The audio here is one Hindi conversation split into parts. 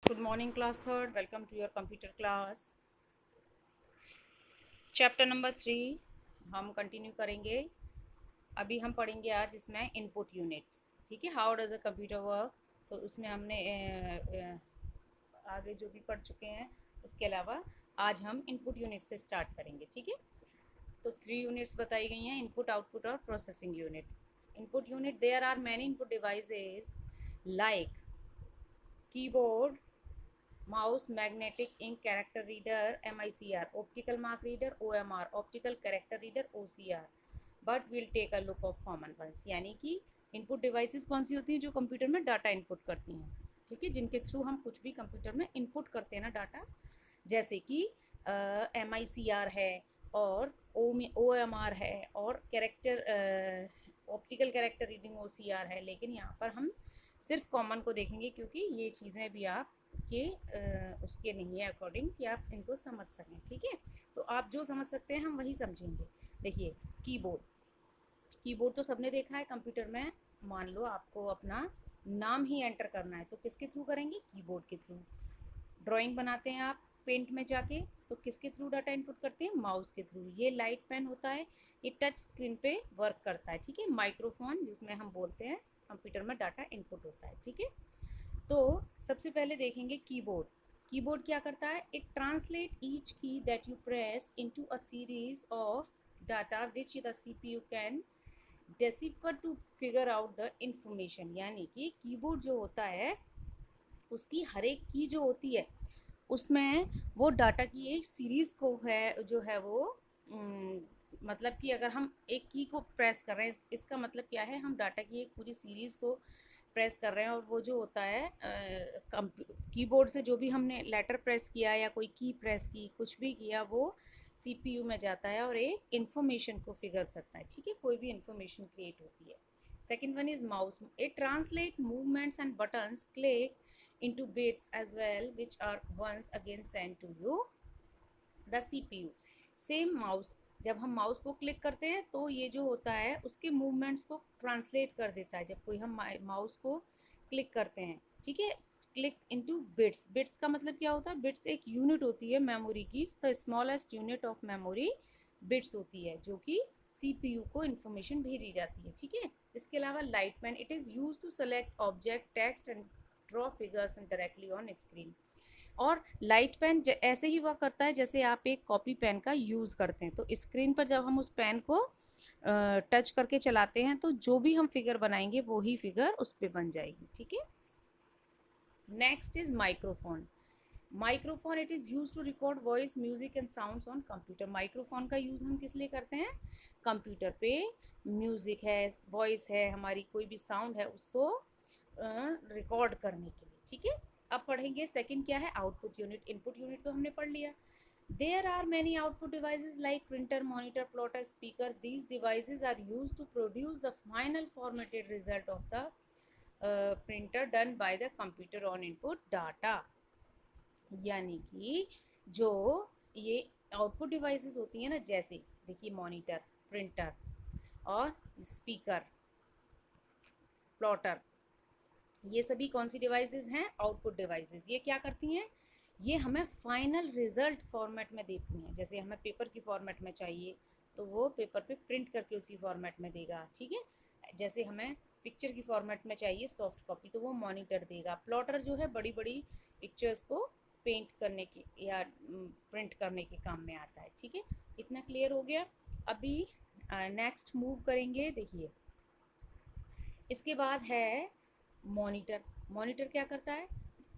Good morning, class third. Welcome to your computer class. Chapter number 3 हम कंटिन्यू करेंगे. अभी हम पढ़ेंगे आज इसमें इनपुट यूनिट. ठीक है, how does a computer work. तो उसमें हमने आगे जो भी पढ़ चुके हैं उसके अलावा आज हम इनपुट यूनिट से स्टार्ट करेंगे. ठीक है, तो 3 यूनिट्स बताई गई हैं: इनपुट, आउटपुट और processing unit. Input unit, there are many input devices like keyboard, mouse, magnetic ink character reader MICR, optical mark reader OMR, optical character reader OCR. But will take a look of common ones. यानी कि इनपुट डिवाइसेस कौन सी होती हैं? जो कंप्यूटर में डाटा इनपुट करती हैं. ठीक है, जिनके थ्रू हम कुछ भी कंप्यूटर में इनपुट करते हैं ना डाटा, जैसे कि MICR है और OMR है और character optical character reading OCR है. लेकिन यहाँ पर हम सिर्फ कॉमन को देखेंगे क्योंकि ये चीज़ें भी आप के उसके नहीं है अकॉर्डिंग कि आप इनको समझ सकें. ठीक है, तो आप जो समझ सकते हैं हम वही समझेंगे. देखिए, कीबोर्ड. कीबोर्ड तो सबने देखा है कंप्यूटर में. मान लो आपको अपना नाम ही एंटर करना है तो किसके थ्रू करेंगे? कीबोर्ड के थ्रू. ड्राइंग बनाते हैं आप पेंट में जाके तो किसके थ्रू डाटा इनपुट करते हैं? माउस के थ्रू. ये लाइट पेन होता है, ये टच स्क्रीन पे वर्क करता है. ठीक है, माइक्रोफोन जिसमें हम बोलते हैं कंप्यूटर में डाटा इनपुट होता है. ठीक है, तो सबसे पहले देखेंगे कीबोर्ड. कीबोर्ड क्या करता है? It translate each key that you press into a series of data which the CPU can decipher to figure out the information. यानी कि कीबोर्ड जो होता है उसकी हर एक की जो होती है उसमें वो डाटा की एक सीरीज को है जो है वो मतलब कि अगर हम एक की को प्रेस कर रहे हैं इसका मतलब क्या है? हम डाटा की एक पूरी सीरीज़ को प्रेस कर रहे हैं. और वो जो होता है कीबोर्ड से जो भी हमने लेटर प्रेस किया या कोई की प्रेस की कुछ भी किया वो सीपीयू में जाता है और एक इन्फॉर्मेशन को फिगर करता है. ठीक है, कोई भी इन्फॉर्मेशन क्रिएट होती है. Second one is mouse. It translate movements and buttons click into bits as well which are once again sent to you the CPU. Same mouse, जब हम माउस को क्लिक करते हैं तो ये जो होता है उसके मूवमेंट्स को ट्रांसलेट कर देता है जब कोई हम माउस को क्लिक करते हैं. ठीक है, क्लिक इनटू बिट्स. बिट्स का मतलब क्या होता है? बिट्स एक यूनिट होती है मेमोरी की. The smallest unit of memory bits होती है जो कि CPU को इन्फॉर्मेशन भेजी जाती है. ठीक है, इसके अलावा light pen. It is use to select object text and draw figures directly on screen. और लाइट पेन ऐसे ही वर्क करता है जैसे आप एक कॉपी पेन का यूज़ करते हैं. तो स्क्रीन पर जब हम उस पेन को टच करके चलाते हैं तो जो भी हम फिगर बनाएंगे वो ही फिगर उस पर बन जाएगी. ठीक है, next is microphone. Microphone, it is use to record voice, music and sounds on computer. Microphone का यूज़ हम किस लिए करते हैं? कंप्यूटर पे म्यूज़िक है, वॉइस है, हमारी कोई भी साउंड है उसको रिकॉर्ड करने के लिए. ठीक है, अब पढ़ेंगे सेकंड क्या है? Output unit. इनपुट यूनिट तो हमने पढ़ लिया. There are many output devices like printer, monitor, plotter, speaker. These devices are use to produce the final formatted result of the printer done by the computer on input data. यानी कि जो ये आउटपुट डिवाइसेस होती हैं ना, जैसे देखिए मॉनिटर, प्रिंटर और स्पीकर, प्लॉटर, ये सभी कौन सी डिवाइसेस हैं? Output devices. ये क्या करती हैं? ये हमें फाइनल रिजल्ट फॉर्मेट में देती हैं. जैसे हमें पेपर की फॉर्मेट में चाहिए तो वो पेपर पे प्रिंट करके उसी फॉर्मेट में देगा. ठीक है, जैसे हमें पिक्चर की फॉर्मेट में चाहिए सॉफ्ट कॉपी तो वो मॉनिटर देगा. प्लॉटर जो है बड़ी बड़ी पिक्चर्स को पेंट करने के या प्रिंट करने के काम में आता है. ठीक है, इतना क्लियर हो गया. अभी नेक्स्ट मूव करेंगे. देखिए, इसके बाद है मॉनिटर. मॉनिटर क्या करता है?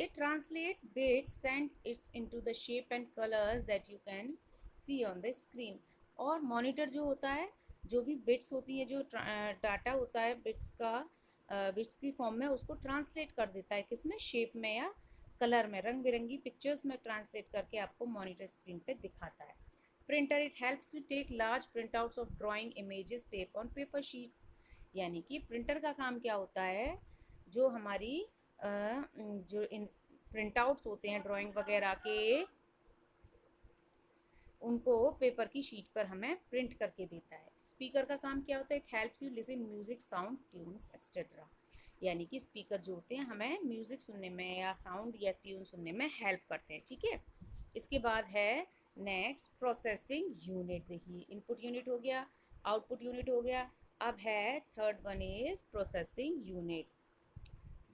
It translate bits send it's into the shape and colours that you can see on the screen. और मॉनिटर जो होता है, जो भी बिट्स होती है, जो डाटा होता है बिट्स का, बिट्स की फॉर्म में उसको ट्रांसलेट कर देता है किसमें? शेप में या कलर में, रंग बिरंगी पिक्चर्स में ट्रांसलेट करके आपको मॉनिटर स्क्रीन पे दिखाता है. Printer, it helps to take large print outs of drawing images paper on paper sheet. यानी कि प्रिंटर का काम क्या होता है? जो हमारी जो इन प्रिंट आउट्स होते हैं ड्राइंग वगैरह के, उनको पेपर की शीट पर हमें प्रिंट करके देता है. स्पीकर का काम क्या होता है? It helps you listen music, sound, tunes etcetera. यानी कि स्पीकर जो होते हैं हमें म्यूज़िक सुनने में या साउंड या ट्यून सुनने में हेल्प करते हैं, ठीक है। इसके बाद है नेक्स्ट प्रोसेसिंग यूनिट। देखिए इनपुट यूनिट हो गया, आउटपुट यूनिट हो गया, अब है third one is processing unit.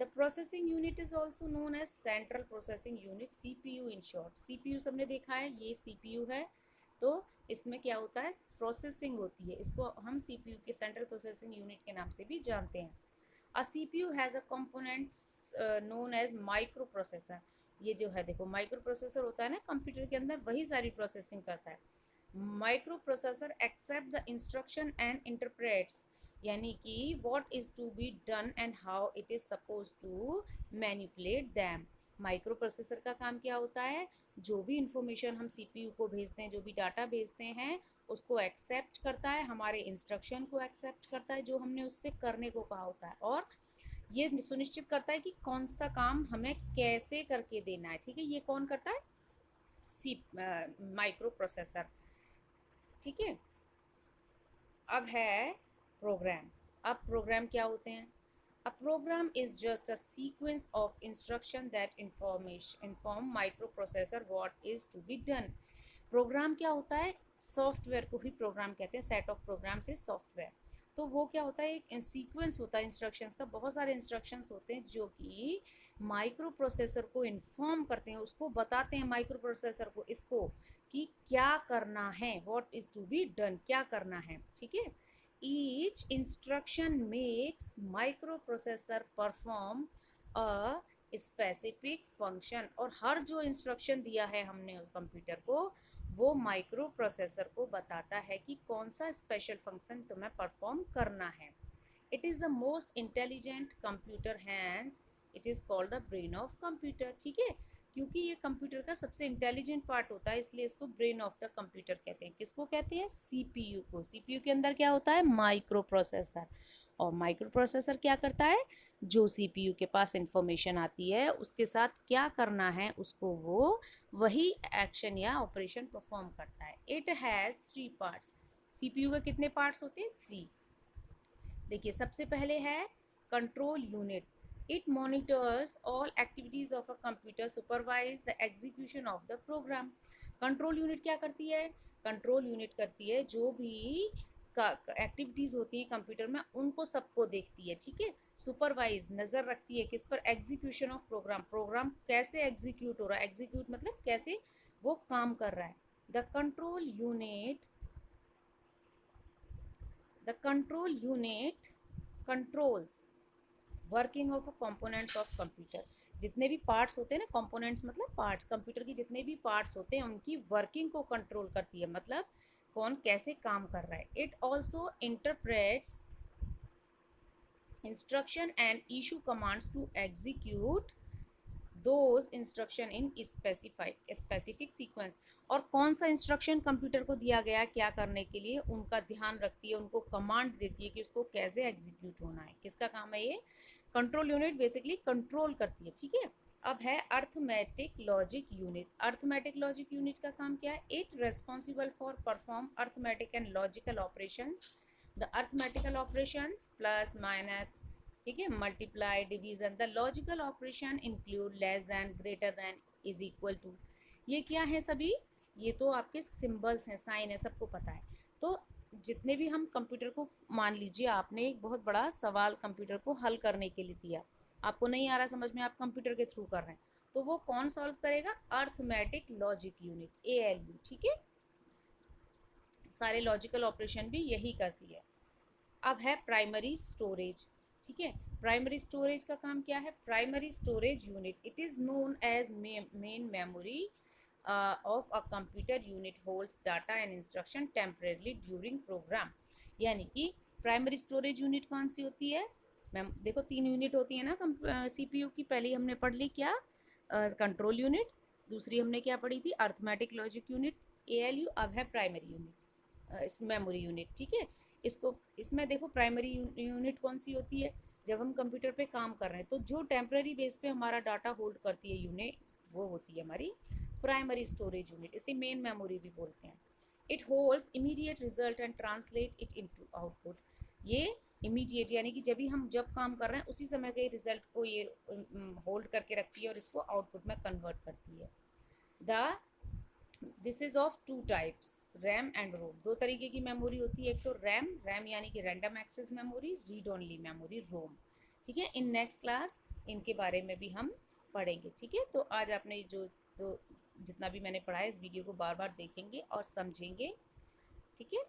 The processing unit is also known as central processing unit, CPU in short. CPU सबने देखा है, ये CPU है, तो इसमें क्या होता है, प्रोसेसिंग होती है, इसको हम CPU के सेंट्रल प्रोसेसिंग यूनिट के नाम से भी जानते हैं। A CPU has a components known as microprocessor। ये जो है देखो माइक्रो प्रोसेसर होता है ना कंप्यूटर के अंदर, वही सारी प्रोसेसिंग करता है। Microprocessor accept the instruction and interprets, यानी कि what is to be done and how it is suppose to manipulate them. Microprocessor का काम क्या होता है, जो भी इंफॉर्मेशन हम CPU को भेजते हैं, जो भी डाटा भेजते हैं, उसको एक्सेप्ट करता है, हमारे इंस्ट्रक्शन को एक्सेप्ट करता है जो हमने उससे करने को कहा होता है, और ये सुनिश्चित करता है कि कौन सा काम हमें कैसे करके देना है, ठीक है। ये कौन करता है, माइक्रो प्रोसेसर, ठीक है। अब है प्रोग्राम। अब प्रोग्राम क्या होते हैं, a program is just a sequence of instruction that inform microprocessor what is to be done. Program क्या होता है, सॉफ्टवेयर को ही प्रोग्राम कहते हैं, सेट ऑफ प्रोग्राम से सॉफ्टवेयर। तो वो क्या होता है, एक सीक्वेंस होता है इंस्ट्रक्शंस का, बहुत सारे इंस्ट्रक्शंस होते हैं जो कि माइक्रो प्रोसेसर को इन्फॉर्म करते हैं, उसको बताते हैं माइक्रो प्रोसेसर को इसको कि क्या करना है, what is to be done, क्या करना है, ठीक है। Each instruction makes microprocessor perform a specific function, और हर जो इंस्ट्रक्शन दिया है हमने कंप्यूटर को, वो माइक्रो प्रोसेसर को बताता है कि कौन सा स्पेशल फंक्शन तुम्हें परफॉर्म करना है। It is the most intelligent computer hence, it is called the brain of computer, ठीक है। क्योंकि ये कंप्यूटर का सबसे इंटेलिजेंट पार्ट होता है, इसलिए इसको ब्रेन ऑफ द कंप्यूटर कहते हैं। किसको कहते हैं, CPU को। CPU के अंदर क्या होता है, माइक्रो प्रोसेसर, और माइक्रो प्रोसेसर क्या करता है, जो CPU के पास इंफॉर्मेशन आती है उसके साथ क्या करना है उसको वो वही एक्शन या ऑपरेशन परफॉर्म करता है। It has 3 parts. CPU के कितने पार्ट्स होते हैं, 3। देखिए सबसे पहले है control unit. It monitors all activities of a computer, supervise the execution of the program. Control unit क्या करती है, कंट्रोल यूनिट करती है जो भी एक्टिविटीज होती हैं कंप्यूटर में उनको सबको देखती है, ठीक है। सुपरवाइज नज़र रखती है किस पर, एग्जीक्यूशन ऑफ प्रोग्राम, प्रोग्राम कैसे एग्जीक्यूट हो रहा है, एग्जीक्यूट मतलब कैसे वो काम कर रहा है। The control unit, the control unit controls working of a components of computer। जितने भी पार्ट्स होते हैं ना, कंपोनेंट्स मतलब पार्ट्स, कंप्यूटर की जितने भी पार्ट्स होते हैं उनकी वर्किंग को कंट्रोल करती है, मतलब कौन कैसे काम कर रहा है। It also interprets instruction and issue commands to execute those instruction in specific sequence. और कौन सा इंस्ट्रक्शन कंप्यूटर को दिया गया है क्या करने के लिए, उनका ध्यान रखती है, उनको कमांड देती है कि उसको कैसे एग्जीक्यूट होना है। किसका काम है ये, कंट्रोल यूनिट बेसिकली कंट्रोल करती है, ठीक है। अब है arithmetic logic unit. Arithmetic logic unit का काम क्या है, it responsible for perform arithmetic and logical operations. The arithmetical operations plus minus, ठीक है, multiply, division. The logical operation include less than, greater than, is equal to. ये क्या है सभी, ये तो आपके सिंबल्स हैं, साइन है, सबको पता है। तो जितने भी हम कंप्यूटर को, मान लीजिए आपने एक बहुत बड़ा सवाल कंप्यूटर को हल करने के लिए दिया, आपको नहीं आ रहा समझ में, आप कंप्यूटर के थ्रू कर रहे हैं, तो वो कौन सॉल्व करेगा, अर्थमेटिक लॉजिक यूनिट, ALU, ठीक है। सारे लॉजिकल ऑपरेशन भी यही करती है। अब है प्राइमरी स्टोरेज, ठीक है। प्राइमरी स्टोरेज का काम क्या है, primary storage unit, it is known as main memory of a computer unit, holds data and instruction temporarily during program. यानी कि प्राइमरी स्टोरेज यूनिट कौन सी होती है, मैम देखो 3 यूनिट होती है ना CPU की, पहले हमने पढ़ ली क्या, कंट्रोल यूनिट, दूसरी हमने क्या पढ़ी थी, अर्थमेटिक लॉजिक यूनिट, ALU, अब है प्राइमरी यूनिट, मेमोरी यूनिट, ठीक है। इसको, इसमें देखो प्राइमरी यूनिट कौन सी होती है, जब हम कंप्यूटर पे काम कर रहे हैं तो जो टेम्पररी बेस पे हमारा डाटा होल्ड करती है यूनिट, वो होती है हमारी प्राइमरी स्टोरेज यूनिट, इसे मेन मेमोरी भी बोलते हैं। It holds immediate result and translate it into output. ये इमीडिएट यानी कि जब काम कर रहे हैं उसी समय के रिजल्ट को ये होल्ड करके रखती है और इसको आउटपुट में कन्वर्ट करती है। The this is of two types, RAM and ROM. दो तरीके की मेमोरी होती है, एक तो रैम, रैम यानी कि random access memory, read only memory ROM. ठीक है, इन नेक्स्ट क्लास इनके बारे में भी हम पढ़ेंगे। ठीक है, तो आज आपने जो जितना भी मैंने पढ़ा है इस वीडियो को बार बार देखेंगे और समझेंगे। ठीक है।